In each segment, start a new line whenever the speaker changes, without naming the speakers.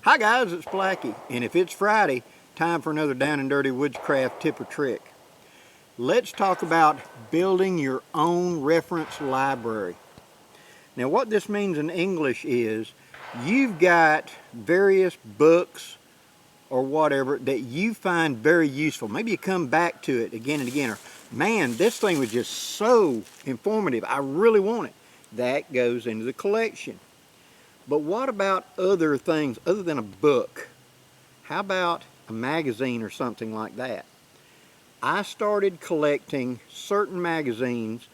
Hi guys, it's Blackie, and if it's Friday, time for another down and dirty woodscraft tip or trick. Let's talk about building your own reference library. Now what this means in English is you've got various books or whatever that you find very useful. Maybe you come back to it again and again, or man, this thing was just so informative, I really want it. That goes into the collection. But what about other things other than a book? How about a magazine or something like that? I started collecting certain magazines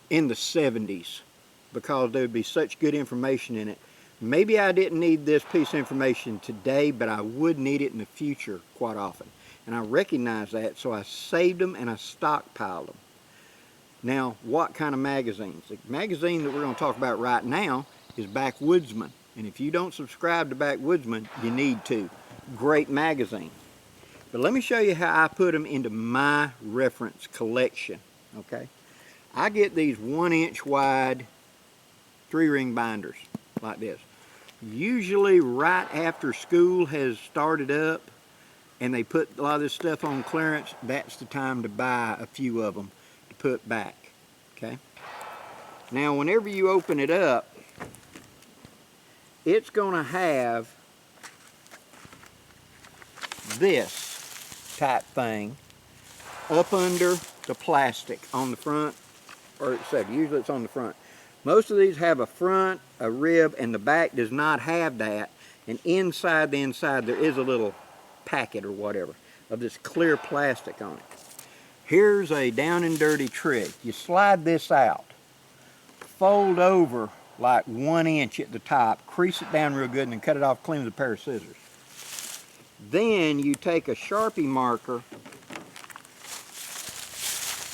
in the 70s because there would be such good information in it. Maybe I didn't need this piece of information today, but I would need it in the future quite often. And I recognized that, so I saved them and I stockpiled them. Now, what kind of magazines? The magazine that we're going to talk about right now is Backwoodsman, and if you don't subscribe to Backwoodsman, you need to. Great magazine. But let me show you how I put them into my reference collection. Okay, I get these 1-inch wide 3-ring binders like this. Usually right after school has started up and they put a lot of this stuff on clearance, that's the time to buy a few of them to put back. Okay, now whenever you open it up, it's going to have this type thing up under the plastic on the front, or usually it's on the front. Most of these have a front, a rib, and the back does not have that. And inside the inside there is a little packet or whatever of this clear plastic on it. Here's a down and dirty trick. You slide this out, fold over like 1 inch at the top, crease it down real good, and then cut it off clean with a pair of scissors. Then you take a Sharpie marker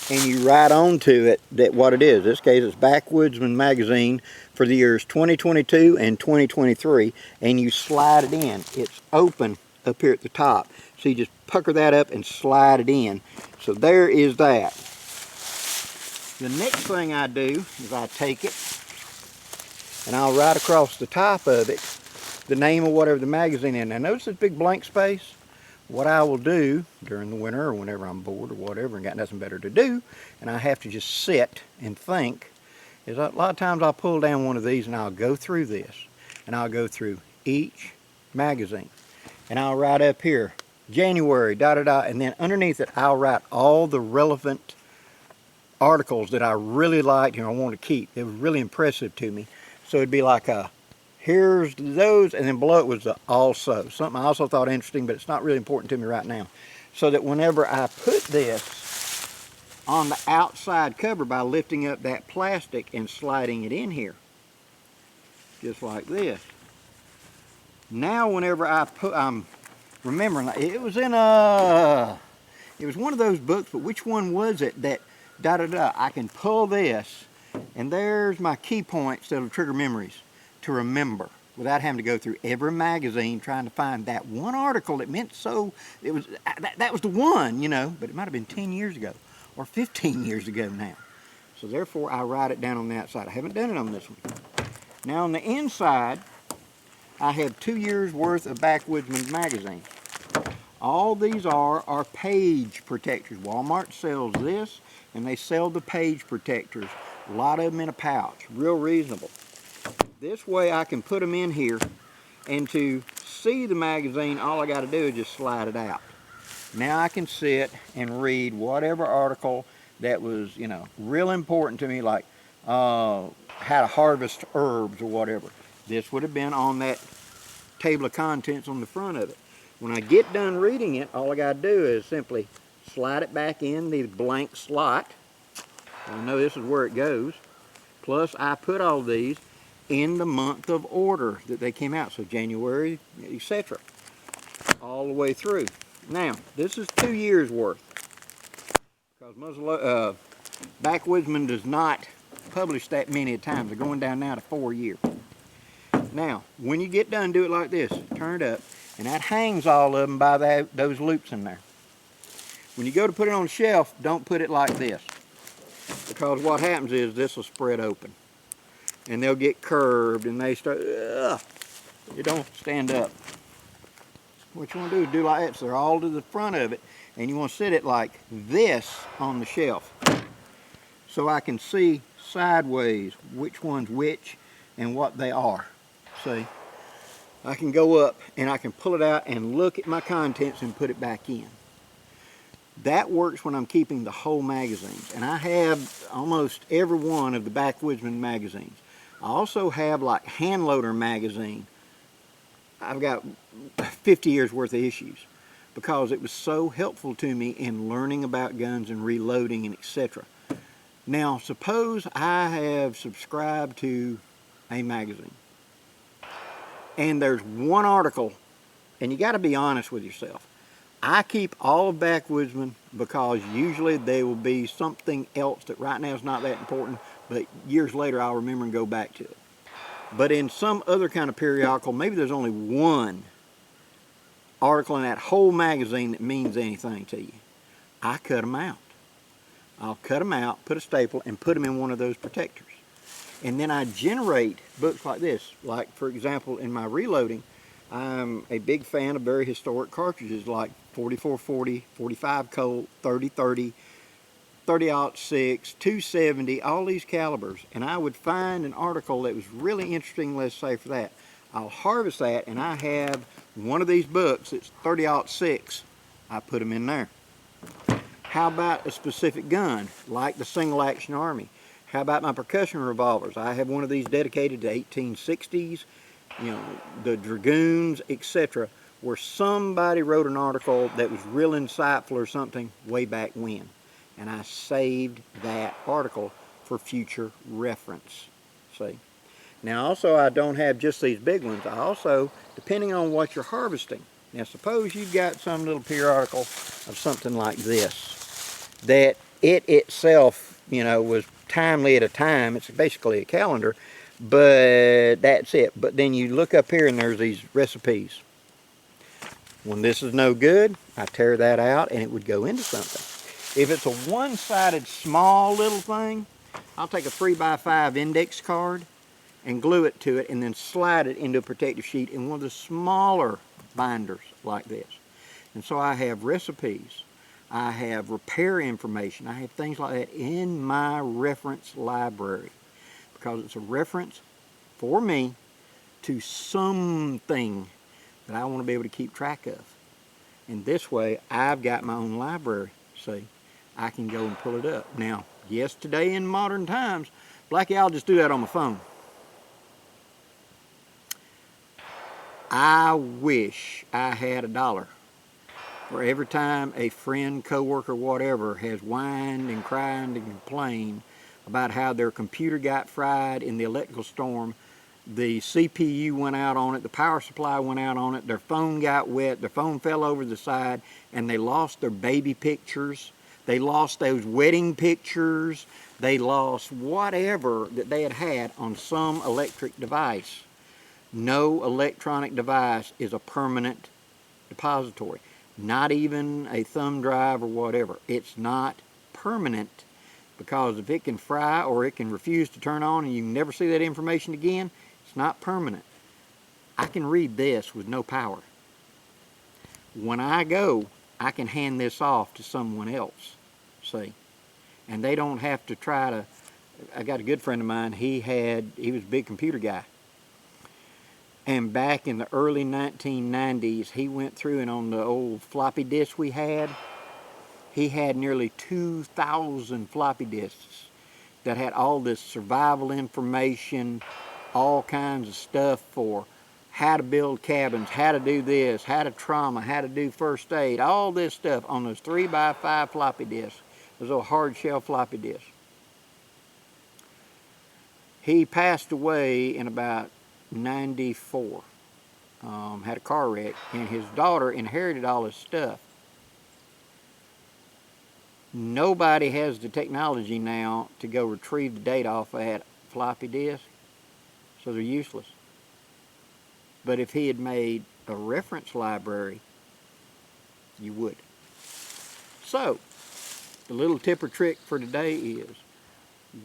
and you write onto it that what it is. In this case, it's Backwoodsman magazine for the years 2022 and 2023, and you slide it in. It's open up here at the top, so you just pucker that up and slide it in. So there is that. The next thing I do is I take it and I'll write across the top of it the name of whatever the magazine is. Now notice this big blank space? What I will do during the winter or whenever I'm bored or whatever and got nothing better to do, and I have to just sit and think, is a lot of times I'll pull down one of these and I'll go through this. And I'll go through each magazine. And I'll write up here, January, and then underneath it I'll write all the relevant articles that I really liked and I want to keep. It was really impressive to me. So it'd be like a, here's those, and then below it was the also. Something I also thought interesting, but it's not really important to me right now. So that whenever I put this on the outside cover by lifting up that plastic and sliding it in here, just like this. Now whenever I put, I'm remembering, it was in it was one of those books, but which one was it that I can pull this, and there's my key points that'll trigger memories to remember without having to go through every magazine trying to find that one article that meant so. It was that was the one, you know, but it might have been 10 years ago or 15 years ago now. So therefore I write it down on the outside. I haven't done it on this one. Now on the inside I have 2 years worth of Backwoodsman magazine. All these are page protectors. Walmart sells this, and they sell the page protectors. A lot of them in a pouch, real reasonable. This way I can put them in here, and to see the magazine, all I got to do is just slide it out. Now I can sit and read whatever article that was, you know, real important to me, like how to harvest herbs or whatever. This would have been on that table of contents on the front of it. When I get done reading it, all I got to do is simply slide it back in the blank slot. I know this is where it goes. Plus I put all these in the month of order that they came out, so January, etc. all the way through. Now this is 2 years worth, because Backwoodsman does not publish that many times. They're going down now to 4 years. Now when you get done, do it like this, turn it up, and that hangs all of them by those loops in there. When you go to put it on the shelf, don't put it like this, because what happens is this will spread open and they'll get curved and they start, you don't stand up. what you want to do is do like that, so they're all to the front of it, and you want to set it like this on the shelf, so I can see sideways which one's which and what they are. See, I can go up and I can pull it out and look at my contents and put it back in. That works when I'm keeping the whole magazines, and I have almost every one of the Backwoodsman magazines. I also have like hand loader magazine. I've got 50 years worth of issues because it was so helpful to me in learning about guns and reloading and etc. Now suppose I have subscribed to a magazine and there's one article, and you got to be honest with yourself. I keep all of Backwoodsman because usually there will be something else that right now is not that important, but years later I'll remember and go back to it. But in some other kind of periodical, maybe there's only one article in that whole magazine that means anything to you. I cut them out. I'll cut them out, put a staple, and put them in one of those protectors. And then I generate books like this. Like, for example, in my reloading, I'm a big fan of very historic cartridges like 4440, 45 Colt, 3030, 30-06, 270, all these calibers. And I would find an article that was really interesting, let's say, for that. I'll harvest that, and I have one of these books that's 30-06. I put them in there. How about a specific gun, like the Single Action Army? How about my percussion revolvers? I have one of these dedicated to 1860s, you know, the Dragoons, etc., where somebody wrote an article that was real insightful or something way back when. And I saved that article for future reference. See? Now also, I don't have just these big ones. I also, depending on what you're harvesting. Now suppose you've got some little periodical of something like this, that it itself, you know, was timely at a time. It's basically a calendar, but that's it. But then you look up here and there's these recipes. When this is no good, I tear that out and it would go into something. If it's a one-sided small little thing, I'll take a 3x5 index card and glue it to it and then slide it into a protective sheet in one of the smaller binders like this. And so I have recipes, I have repair information, I have things like that in my reference library because it's a reference for me to something that I want to be able to keep track of. And this way I've got my own library. See, I can go and pull it up. Now, yes, today in modern times, Blackie, I'll just do that on my phone. I wish I had $1 for every time a friend, coworker, whatever has whined and cried and complained about how their computer got fried in the electrical storm, the CPU went out on it, the power supply went out on it, their phone got wet, their phone fell over the side, and they lost their baby pictures, they lost those wedding pictures, they lost whatever that they had on some electric device. No electronic device is a permanent depository. Not even a thumb drive or whatever. It's not permanent, because if it can fry or it can refuse to turn on and you can never see that information again, it's not permanent. I can read this with no power. When I go, I can hand this off to someone else, see? And they don't have to try to, I got a good friend of mine, he was a big computer guy. And back in the early 1990s, he went through and on the old floppy disk we had, he had nearly 2,000 floppy disks that had all this survival information, all kinds of stuff for how to build cabins, how to do this, how to trauma, how to do first aid, all this stuff on those 3x5 floppy disks, those little hard shell floppy disks. He passed away in about 94, had a car wreck, and his daughter inherited all his stuff. Nobody has the technology now to go retrieve the data off that floppy disk, so they're useless. But if he had made a reference library, you would. So, the little tip or trick for today is,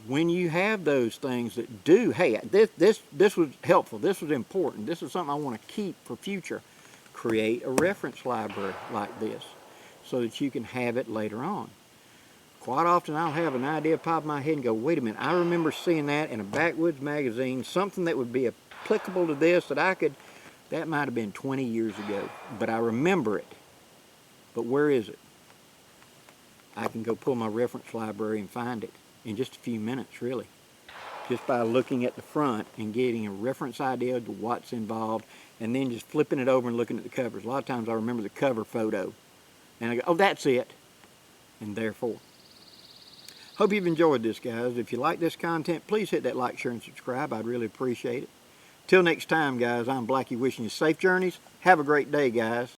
when you have those things that do, hey, this was helpful, this was important, this is something I want to keep for future, create a reference library like this so that you can have it later on. Quite often I'll have an idea pop in my head and go, wait a minute, I remember seeing that in a backwoods magazine, something that would be applicable to this that might have been 20 years ago, but I remember it. But where is it? I can go pull my reference library and find it in just a few minutes, really. Just by looking at the front and getting a reference idea to what's involved, and then just flipping it over and looking at the covers. A lot of times I remember the cover photo, and I go, oh, that's it, and therefore. Hope you've enjoyed this, guys. If you like this content, please hit that like, share, and subscribe. I'd really appreciate it. Till next time, guys, I'm Blackie wishing you safe journeys. Have a great day, guys.